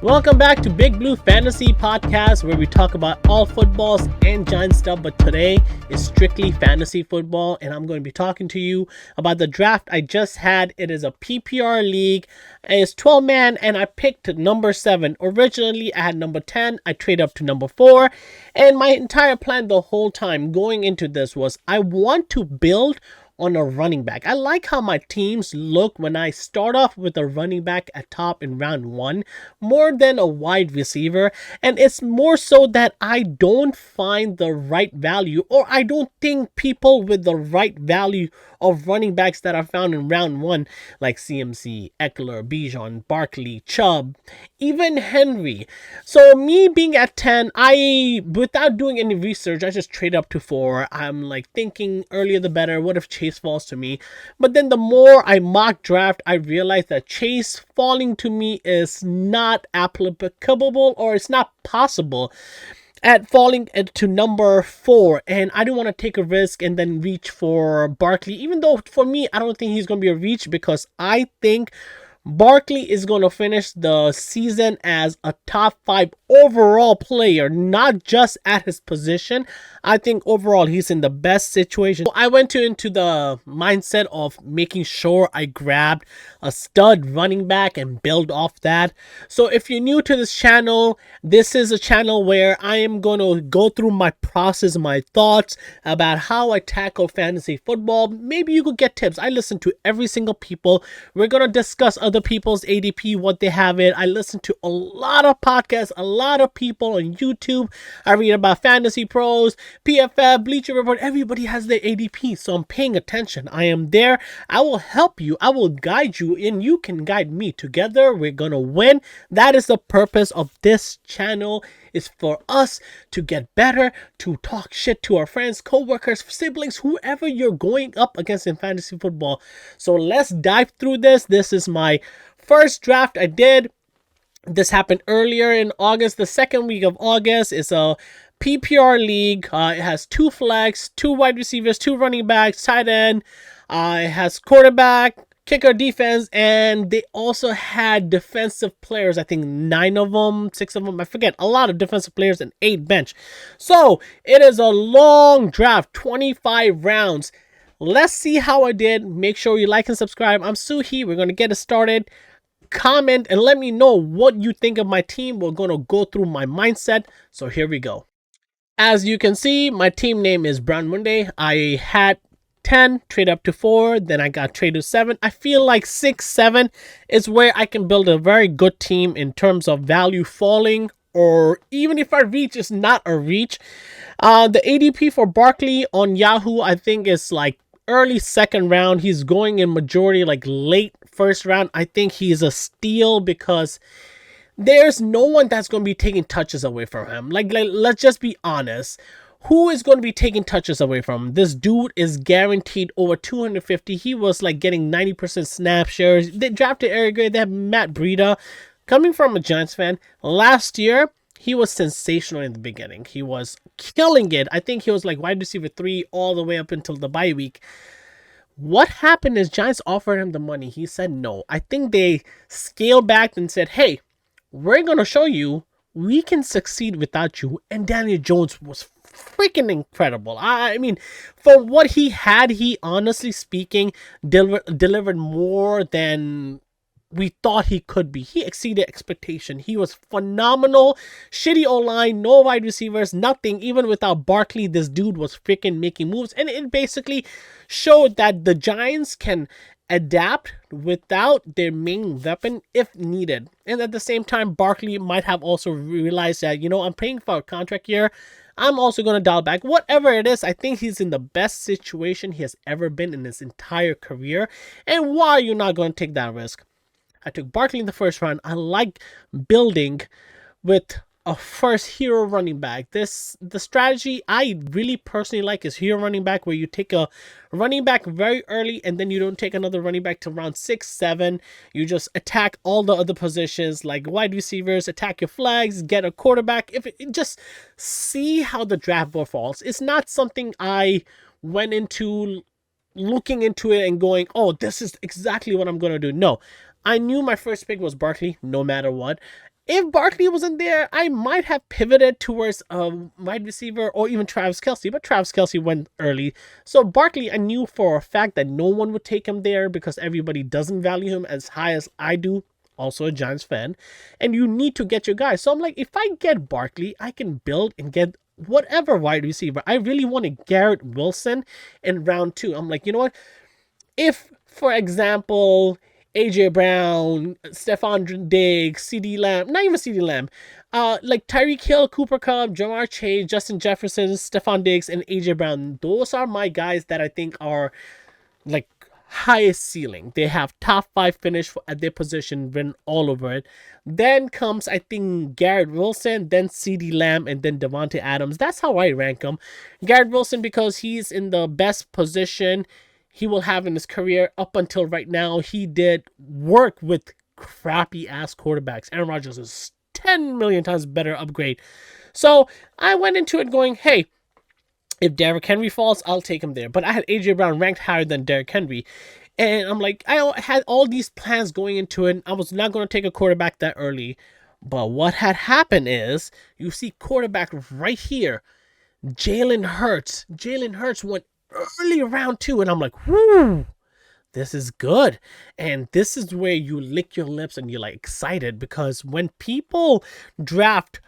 Welcome back to Big Blue Fantasy Podcast, where we talk about all footballs and giant stuff, but today is strictly fantasy football, and I'm going to be talking to you about the draft I just had. It is a PPR league. It's 12-man, and I picked number 7. Originally, I had number 10. I traded up to number 4, and my entire plan the whole time going into this was I want to build on a running back. I like how my teams look when I start off with a running back at top in round 1 more than a wide receiver, and it's more so that I don't find the right value, or I don't think people with the right value of running backs that are found in round 1 like CMC, Eckler, Bijan, Barkley, Chubb, even Henry. So me being at 10, without doing any research, I just trade up to 4. I'm like thinking earlier the better. What if Chase falls to me? But then the more I mock draft, I realize that Chase falling to me is not applicable, or it's not possible at falling to number 4, and I don't want to take a risk and then reach for Barkley, even though for me I don't think he's going to be a reach, because I think Barkley is going to finish the season as a top 5 overall player, not just at his position. I think overall he's in the best situation. So I went into the mindset of making sure I grabbed a stud running back and build off that. So if you're new to this channel, this is a channel where I am going to go through my process, my thoughts about how I tackle fantasy football. Maybe you could get tips. I listen to every single people. We're going to discuss other people's ADP, what they have it. I listen to a lot of podcasts, a lot of people on YouTube. I read about Fantasy Pros, PFF, Bleacher Report. Everybody has their ADP, so I'm paying attention. I am there. I will help you. I will guide you, and you can guide me. Together, we're gonna win. That is the purpose of this channel, is for us to get better, to talk shit to our friends, co-workers, siblings, whoever you're going up against in fantasy football. So let's dive through this. This is my first draft I did. This happened earlier in August. The second week of August. Is a PPR league. It has 2 flex, 2 wide receivers, 2 running backs, tight end. It has quarterback, kicker, defense, and they also had defensive players. I think 9 of them, 6 of them, I forget. A lot of defensive players and 8 bench. So it is a long draft, 25 rounds. Let's see how I did. Make sure you like and subscribe. I'm Suhe. We're going to get it started. Comment and let me know what you think of my team. We're going to go through my mindset. So here we go. As you can see, my team name is Brown Monday. I had 10, trade up to 4, then I got trade to 7. I feel like 6, 7 is where I can build a very good team in terms of value falling, or even if I reach, it's not a reach. The ADP for Barkley on Yahoo, I think is like early 2nd round. He's going in majority like late 1st round. I think he's a steal because there's no one that's going to be taking touches away from him. Like let's just be honest. Who is going to be taking touches away from him? This dude is guaranteed over 250. He was like getting 90% snap shares. They drafted Eric Gray. They have Matt Breida. Coming from a Giants fan, last year, he was sensational in the beginning. He was killing it. I think he was like wide receiver 3 all the way up until the bye week. What happened is Giants offered him the money. He said no. I think they scaled back and said, hey, we're going to show you we can succeed without you. And Daniel Jones was freaking incredible. I mean, for what he had, he honestly speaking delivered more than we thought he could be. He exceeded expectation. He was phenomenal. Shitty O-line, no wide receivers, nothing. Even without Barkley, this dude was freaking making moves. And it basically showed that the Giants can adapt without their main weapon if needed. And at the same time, Barkley might have also realized that, I'm paying for a contract here. I'm also going to dial back. Whatever it is, I think he's in the best situation he has ever been in his entire career. And why are you not going to take that risk? I took Barkley in the 1st round. I like building with a first hero running back. The strategy I really personally like is hero running back, where you take a running back very early and then you don't take another running back till round 6, 7. You just attack all the other positions like wide receivers, attack your flags, get a quarterback. Just see how the draft board falls. It's not something I went into looking into it and going, oh, this is exactly what I'm going to do. No, I knew my first pick was Barkley no matter what. If Barkley wasn't there, I might have pivoted towards a wide receiver or even Travis Kelce, but Travis Kelce went early. So Barkley, I knew for a fact that no one would take him there because everybody doesn't value him as high as I do. Also a Giants fan. And you need to get your guy. So I'm like, if I get Barkley, I can build and get whatever wide receiver. I really wanted Garrett Wilson in round 2. I'm like, you know what? If, for example, AJ Brown, Stephon Diggs, CD Lamb, not even CD Lamb, like Tyreek Hill, Cooper Kupp, Jamar Chase, Justin Jefferson, Stephon Diggs, and AJ Brown, those are my guys that I think are like highest ceiling. They have top 5 finish at their position, written all over it. Then comes, I think, Garrett Wilson, then CD Lamb, and then Devontae Adams. That's how I rank them. Garrett Wilson because he's in the best position he will have in his career up until right now. He did work with crappy ass quarterbacks. Aaron Rodgers is 10 million times better upgrade. So I went into it going, hey, if Derrick Henry falls, I'll take him there. But I had AJ Brown ranked higher than Derrick Henry. And I'm like, I had all these plans going into it. I was not going to take a quarterback that early. But what had happened is, you see quarterback right here, Jalen Hurts. Jalen Hurts went early round 2. And I'm like, whoo, this is good. And this is where you lick your lips and you're like excited. Because when people draft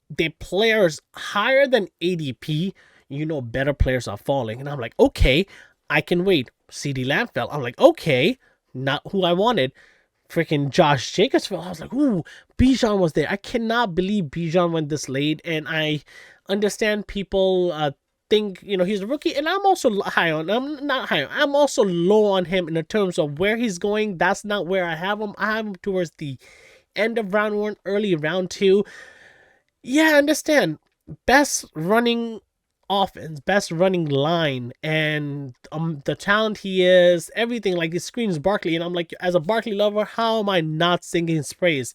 their players higher than ADP, you know better players are falling. And I'm like, okay, I can wait. CD Lamb fell. I'm like, okay, not who I wanted. Freaking Josh Jacobs fell. I was like, ooh, Bijan was there. I cannot believe Bijan went this late. And I understand people think, you know, he's a rookie. And I'm also high on, I'm not high on, I'm also low on him in the terms of where he's going. That's not where I have him. I have him towards the end of round 1, early round 2. Yeah, I understand. Best running offense, best running line, and the talent he is, everything. Like, it screams Barkley, and I'm like, as a Barkley lover, how am I not singing his praise?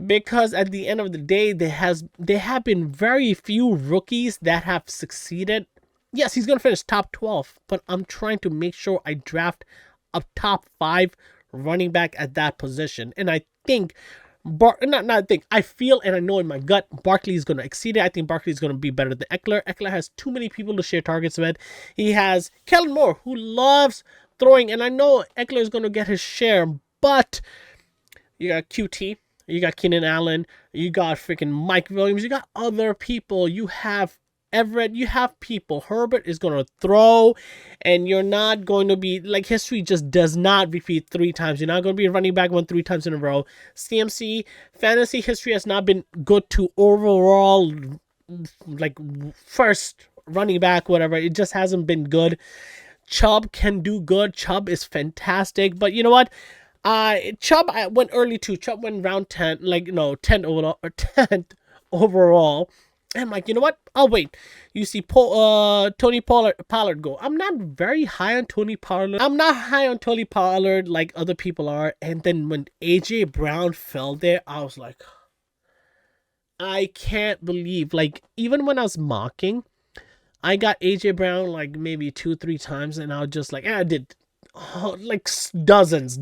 Because at the end of the day, there have been very few rookies that have succeeded. Yes, he's gonna finish top 12, but I'm trying to make sure I draft a top 5 running back at that position, and I think I feel and I know in my gut Barkley is going to exceed it. I think Barkley is going to be better than Eckler. Eckler has too many people to share targets with. He has Kellen Moore, who loves throwing, and I know Eckler is going to get his share, but you got QT, you got Keenan Allen, you got freaking Mike Williams, you got other people, you have Everett, you have people. Herbert is going to throw, and you're not going to be, like, history just does not repeat 3 times. You're not going to be a running back 3 times in a row. CMC, fantasy history has not been good to overall, like, first running back, whatever. It just hasn't been good. Chubb can do good. Chubb is fantastic, but you know what? Chubb went early too. Chubb went round 10, like, no, 10 overall, or 10th overall. And I'm like, you know what? I'll wait. You see Tony Pollard go. I'm not very high on Tony Pollard. I'm not high on Tony Pollard like other people are. And then when AJ Brown fell there, I was like, I can't believe. Like, even when I was mocking, I got AJ Brown like maybe 2-3 times, and I was just like, I did like dozens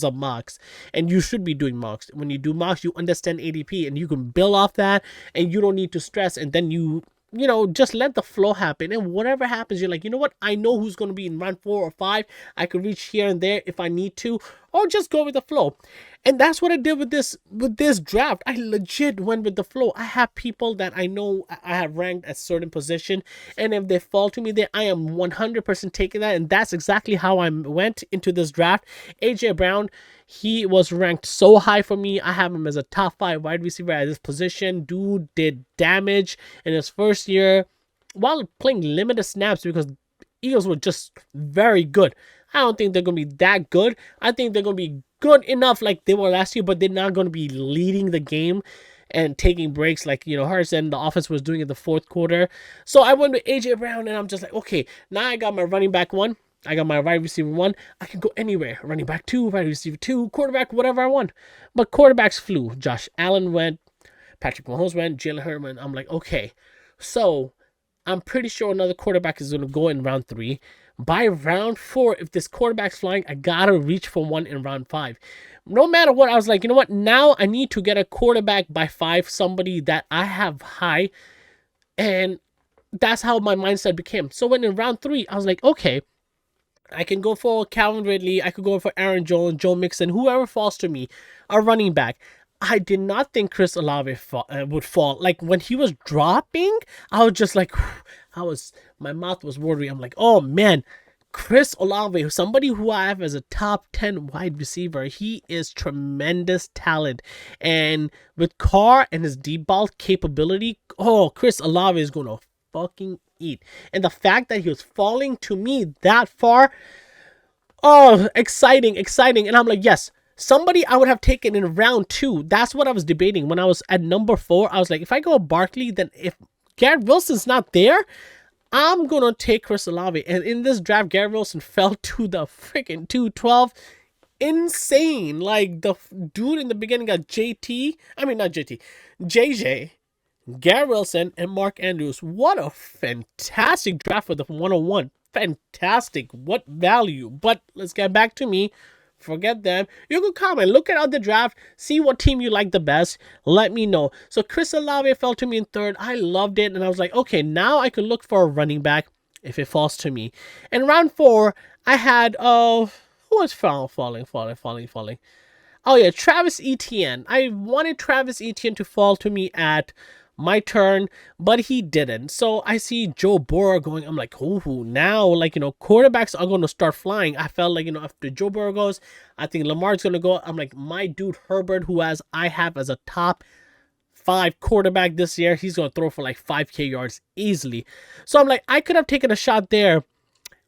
of mocks. And you should be doing mocks. When you do mocks, you understand ADP and you can build off that, and you don't need to stress. And then you know, just let the flow happen, and whatever happens, you're like, you know what, I know who's going to be in round 4 or 5. I could reach here and there if I need to, or just go with the flow. And that's what I did with this draft. I legit went with the flow. I have people that I know I have ranked at certain position, and if they fall to me there, I am 100% taking that. And that's exactly how I went into this draft. AJ Brown, he was ranked so high for me. I have him as a top 5 wide receiver at this position. Dude did damage in his first year while playing limited snaps because Eagles were just very good. I don't think they're going to be that good. I think they're going to be good enough like they were last year, but they're not going to be leading the game and taking breaks like, you know, Hurts and the offense was doing in the fourth quarter. So I went with AJ Brown, and I'm just like, okay, now I got my running back 1. I got my wide receiver 1. I can go anywhere. Running back 2, wide receiver 2, quarterback, whatever I want. But quarterbacks flew. Josh Allen went. Patrick Mahomes went. Jalen Hurts went. I'm like, okay. So I'm pretty sure another quarterback is going to go in round 3. By round 4, if this quarterback's flying, I got to reach for one in round 5. No matter what, I was like, you know what? Now I need to get a quarterback by 5, somebody that I have high. And that's how my mindset became. So when in round 3, I was like, okay, I can go for Calvin Ridley. I could go for Aaron Jones, Joe Mixon, whoever falls to me, a running back. I did not think Chris Olave would fall. Like when he was dropping, I was just like, my mouth was watering. I'm like, oh man, Chris Olave, somebody who I have as a top 10 wide receiver. He is tremendous talent. And with Carr and his deep ball capability, oh, Chris Olave is going to fucking eat. And the fact that he was falling to me that far, oh, exciting. And I'm like, yes, somebody I would have taken in round 2. That's what I was debating when I was at number 4. I was like, if I go Barkley, then if Garrett Wilson's not there, I'm going to take Chris Olave. And in this draft, Garrett Wilson fell to the freaking 212. Insane. Like, the dude in the beginning got JJ, Garrett Wilson, and Mark Andrews. What a fantastic draft for the 101. Fantastic. What value. But let's get back to me. Forget them. You can comment. Look at other draft. See what team you like the best. Let me know. So Chris Olave fell to me in 3rd. I loved it. And I was like, okay, now I can look for a running back if it falls to me. And round 4, I had, who was falling? Oh yeah, Travis Etienne. I wanted Travis Etienne to fall to me at my turn, but he didn't. So I see Joe Burrow going. I'm like, oh, now, like, quarterbacks are going to start flying. I felt like, after Joe Burrow goes, I think Lamar's going to go. I'm like, my dude Herbert, I have as a top 5 quarterback this year, he's going to throw for like 5K yards easily. So I'm like, I could have taken a shot there.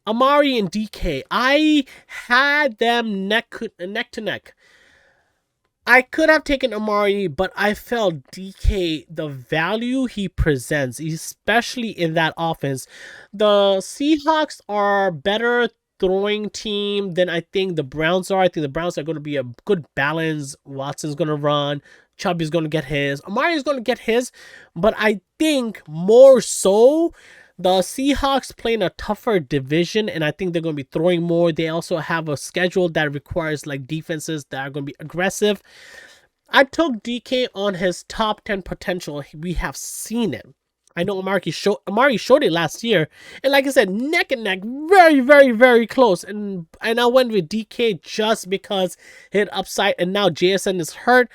Amari and DK, I had them neck to neck. I could have taken Amari, but I felt DK, the value he presents, especially in that offense. The Seahawks are better throwing team than I think the Browns are. I think the Browns are going to be a good balance. Watson's going to run. Chubb is going to get his. Amari is going to get his. But I think more so, the Seahawks play in a tougher division, and I think they're going to be throwing more. They also have a schedule that requires like defenses that are going to be aggressive. I took DK on his top 10 potential. We have seen it. I know Amari showed it last year. And like I said, neck and neck, very, very, very close. And I went with DK just because he had upside, and now JSN is hurt.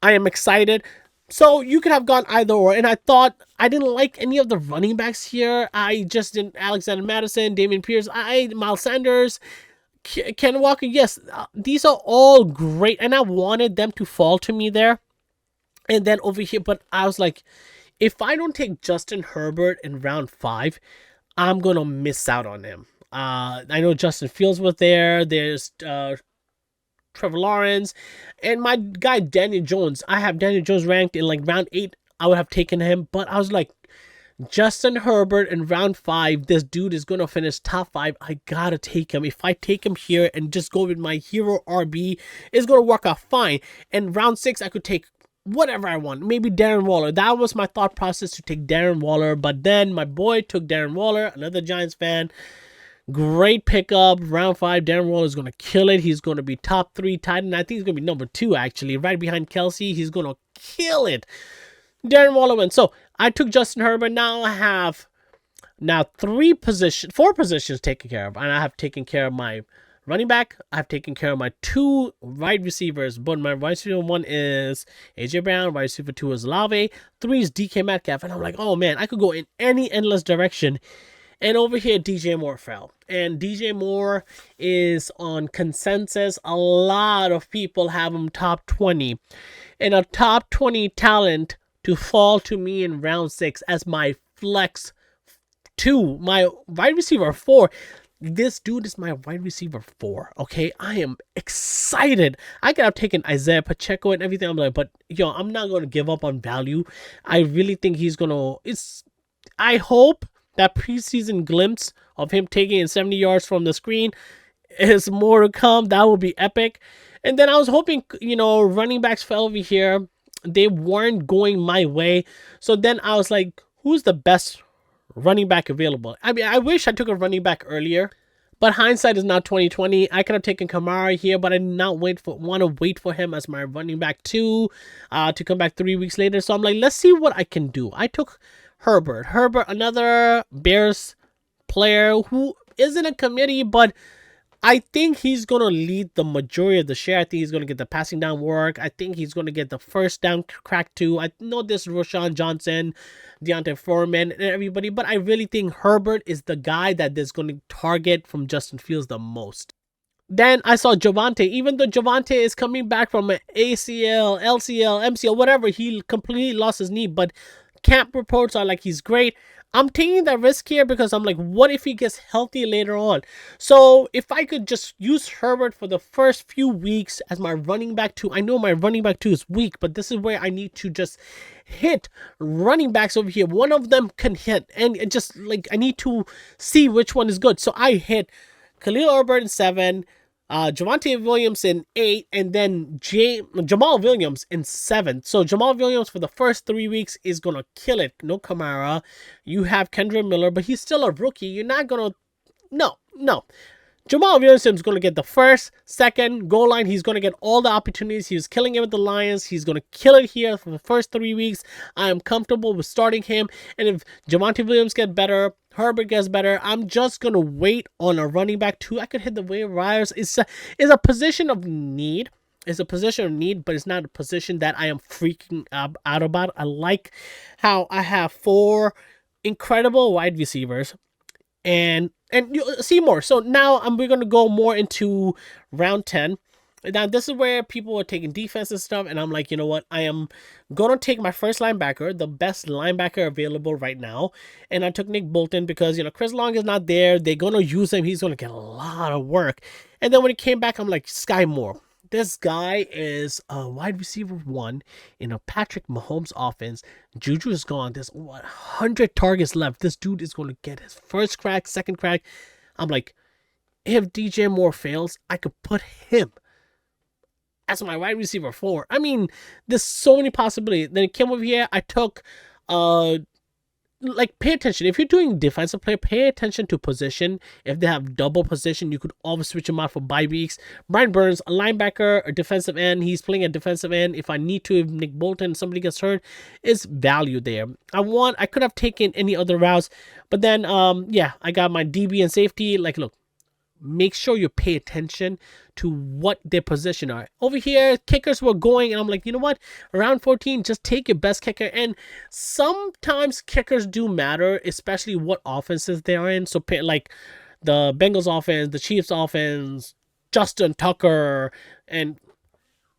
I am excited. So you could have gone either or. And I thought I didn't like any of the running backs here. I just didn't. Alexander Madison, Dameon Pierce, Miles Sanders, Ken Walker. Yes, these are all great. And I wanted them to fall to me there. And then over here, but I was like, if I don't take Justin Herbert in round 5, I'm going to miss out on him. I know Justin Fields was there. There's Trevor Lawrence, and my guy Daniel Jones. I have Daniel Jones ranked in like round 8. I would have taken him, but I was like, Justin Herbert in round 5, this dude is going to finish top 5. I gotta take him. If I take him here and just go with my hero RB, it's going to work out fine. And round 6, I could take whatever I want. Maybe Darren Waller. That was my thought process, to take Darren Waller, but then my boy took Darren Waller, another Giants fan. Great pickup. Round 5, Darren Waller is going to kill it. He's going to be top 3 tight end. I think he's going to be number 2, actually, right behind Kelsey. He's going to kill it. Darren Waller went. So I took Justin Herbert. Now I have 4 positions taken care of. And I have taken care of my running back. I have taken care of my 2 wide receivers. But my wide receiver 1 is AJ Brown. Wide receiver 2 is Olave. 3 is DK Metcalf. And I'm like, oh man, I could go in any endless direction. And over here, DJ Moore fell. And DJ Moore is on consensus. A lot of people have him top 20. And a top 20 talent to fall to me in round 6 as my flex 2. My wide receiver 4. This dude is my wide receiver 4. Okay, I am excited. I could have taken Isaiah Pacheco and everything. I'm like, but I'm not going to give up on value. I really think he's going to... I hope that preseason glimpse of him taking it 70 yards from the screen is more to come. That will be epic. And then I was hoping, running backs fell over here. They weren't going my way. So then I was like, who's the best running back available. I mean, I wish I took a running back earlier, but hindsight is not 2020. I could have taken Kamara here, but I did not want to wait for him as my running back two to come back 3 weeks later. So I'm like, let's see what I can do. I took Herbert. Another Bears player who isn't a committee, but I think he's going to lead the majority of the share. I think he's going to get the passing down work. I think he's going to get the first down crack too. I know this Rashawn Johnson, Deontay Foreman, and everybody, but I really think Herbert is the guy that is going to target from Justin Fields the most. Then I saw Javonte. Even though Javonte is coming back from an ACL, LCL, MCL, whatever, he completely lost his knee, but camp reports are like he's great. I'm taking that risk here because I'm like, what if he gets healthy later on? So if I could just use Herbert for the first few weeks as my running back two, I know my running back two is weak, but this is where I need to just hit running backs over here. One of them can hit, and it just like I need to see which one is good. So I hit Khalil Herbert in 7, Javonte Williams in 8, and then Jamal Williams in 7. So Jamal Williams for the first 3 weeks is going to kill it. No Kamara. You have Kendra Miller, but he's still a rookie. You're not going to... No. Jamal Williams is going to get the first, second goal line. He's going to get all the opportunities. He was killing it with the Lions. He's going to kill it here for the first 3 weeks. I am comfortable with starting him. And if Javonte Williams gets better, Herbert gets better, I'm just going to wait on a running back too. I could hit the waiver wires. It's a position of need. It's a position of need, but it's not a position that I am freaking out about. I like how I have 4 incredible wide receivers. And you'll see more. So now we're going to go more into round 10. Now, this is where people are taking defense and stuff, and I'm like, you know what? I am going to take my first linebacker, the best linebacker available right now, and I took Nick Bolton because, Chris Long is not there. They're going to use him. He's going to get a lot of work. And then when he came back, I'm like, Sky Moore. This guy is a wide receiver 1 in a Patrick Mahomes offense. Juju is gone. There's 100 targets left. This dude is going to get his first crack, second crack. I'm like, if DJ Moore fails, I could put him as my wide receiver 4. I mean, there's so many possibilities. Then it came over here. I took, pay attention. If you're doing defensive play, pay attention to position. If they have double position, you could always switch them out for bye weeks. Brian Burns, a linebacker, a defensive end. He's playing a defensive end. If I need to, if Nick Bolton, somebody gets hurt, is value there. I could have taken any other routes, but then, I got my DB and safety. Like, look, make sure you pay attention to what their position are. Over here, kickers were going, and I'm like, you know what? Around 14, just take your best kicker. And sometimes kickers do matter, especially what offenses they are in. So, like the Bengals offense, the Chiefs offense, Justin Tucker, and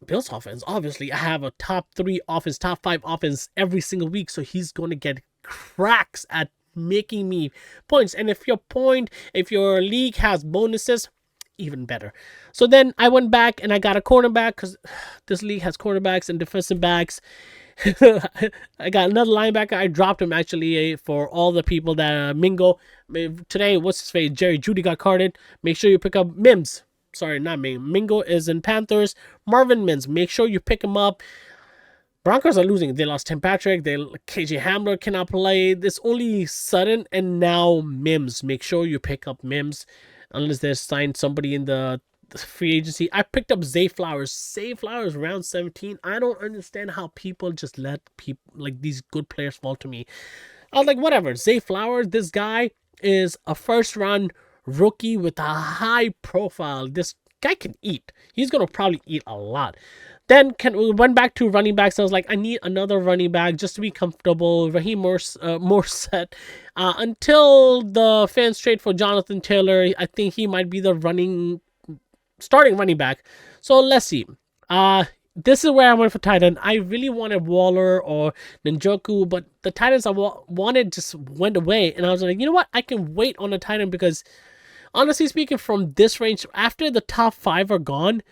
Bills offense. Obviously, I have a top 3 offense, top 5 offense every single week. So he's going to get cracks at making me points. And if your league has bonuses, even better. So then I went back and I got a cornerback because this league has cornerbacks and defensive backs. I got another linebacker. I dropped him actually for all the people that Mingo today. What's his face? Jerry Judy got carded. Make sure you pick up Mims. Sorry, not me. Mingo is in Panthers. Marvin Mims. Make sure you pick him up. Broncos are losing. They lost Tim Patrick. KJ Hamler cannot play. This only Sutton and now Mims. Make sure you pick up Mims unless they signed somebody in the free agency. I picked up Zay Flowers. Zay Flowers round 17. I don't understand how people just let people like these good players fall to me. I was like, whatever. Zay Flowers, this guy is a first round rookie with a high profile. This guy can eat. He's going to probably eat a lot. Then we went back to running backs. I was like, I need another running back just to be comfortable. Raheem Morset. Until the fans trade for Jonathan Taylor, I think he might be the starting running back. So let's see. This is where I went for tight end. I really wanted Waller or Njoku, but the tight ends I wanted just went away. And I was like, you know what? I can wait on the tight end because honestly speaking, from this range, after the top 5 are gone,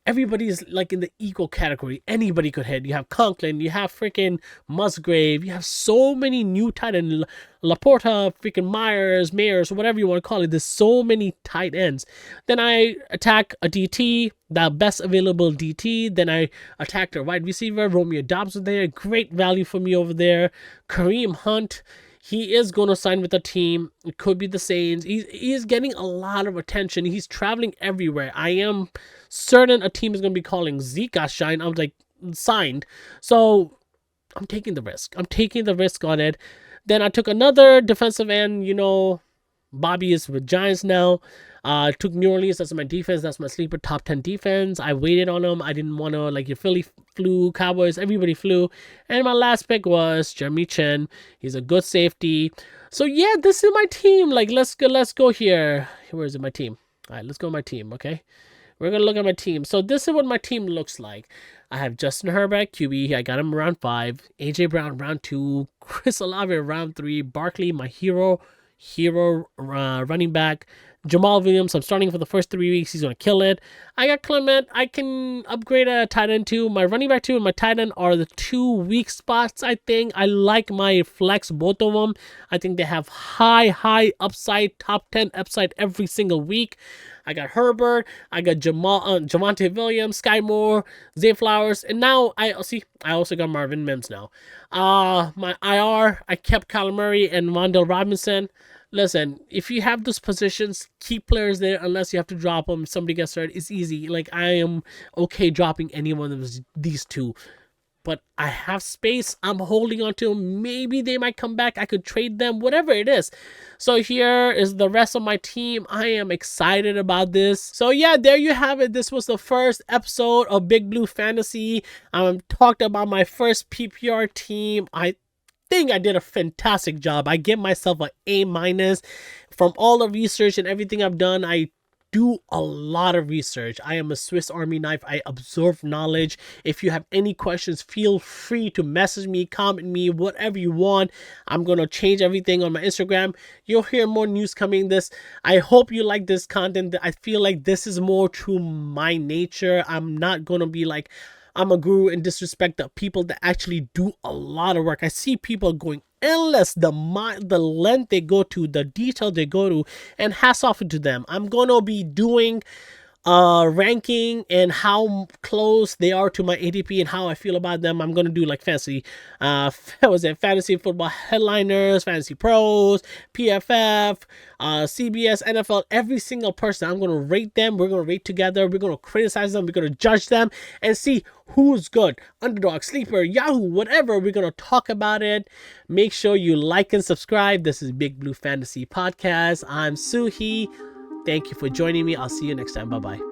everybody is like in the equal category. Anybody could hit. You have Conklin, you have freaking Musgrave, you have so many new tight ends, Laporta, freaking Mayers, whatever you want to call it. There's so many tight ends. Then I attack a DT, the best available DT. Then I attacked a wide receiver. Romeo Dobbs was there. Great value for me over there. Kareem Hunt. He is going to sign with a team. It could be the Saints. He is getting a lot of attention. He's traveling everywhere. I am certain a team is going to be calling Zeke shine. I was like, signed. So I'm taking the risk. I'm taking the risk on it. Then I took another defensive end. Bobby is with Giants now. I took New Orleans. That's my defense. That's my sleeper top 10 defense. I waited on them. I didn't want to, like, your Philly flew, Cowboys, everybody flew. And my last pick was Jeremy Chin. He's a good safety. So yeah, this is my team. Like, let's go here. Where is it, my team? All right, let's go my team, okay? We're going to look at my team. So this is what my team looks like. I have Justin Herbert, QB. I got him round 5. AJ Brown, round 2. Chris Olave, round 3. Barkley, my hero running back. Jamal Williams, I'm starting for the first 3 weeks. He's going to kill it. I got Clement. I can upgrade a tight end too. My running back 2 and my tight end are the 2 weak spots, I think. I like my flex, both of them. I think they have high upside, top 10 upside every single week. I got Herbert. I got Javonte Williams, Sky Moore, Zay Flowers. And now, I also got Marvin Mims now. My IR, I kept Kyler Murray and Wandale Robinson. Listen, if you have those positions, keep players there unless you have to drop them. If somebody gets hurt, it's easy. Like, I am okay dropping any one of these 2. But I have space. I'm holding on to them. Maybe they might come back. I could trade them, whatever it is. So here is the rest of my team. I am excited about this. So yeah, there you have it. This was the first episode of Big Blue Fantasy. Talked about my first PPR team. I think I did a fantastic job. I give myself an A-. From all the research and everything I've done, I do a lot of research. I am a Swiss Army knife. I absorb knowledge. If you have any questions, feel free to message me, comment me, whatever you want. I'm going to change everything on my Instagram. You'll hear more news coming this. I hope you like this content. I feel like this is more to my nature. I'm not going to be like, I'm a guru and disrespect the people that actually do a lot of work. I see people going endless, the length they go to, the detail they go to, and hats off to them. I'm going to be doing ranking and how close they are to my ADP and how I feel about them. I'm going to do like fantasy football headliners, fantasy pros, PFF, CBS, NFL, every single person. I'm going to rate them. We're going to rate together. We're going to criticize them. We're going to judge them and see who's good. Underdog, sleeper, Yahoo, whatever. We're going to talk about it. Make sure you like and subscribe. This is Big Blue Fantasy Podcast. I'm Suhe. Thank you for joining me. I'll see you next time. Bye-bye.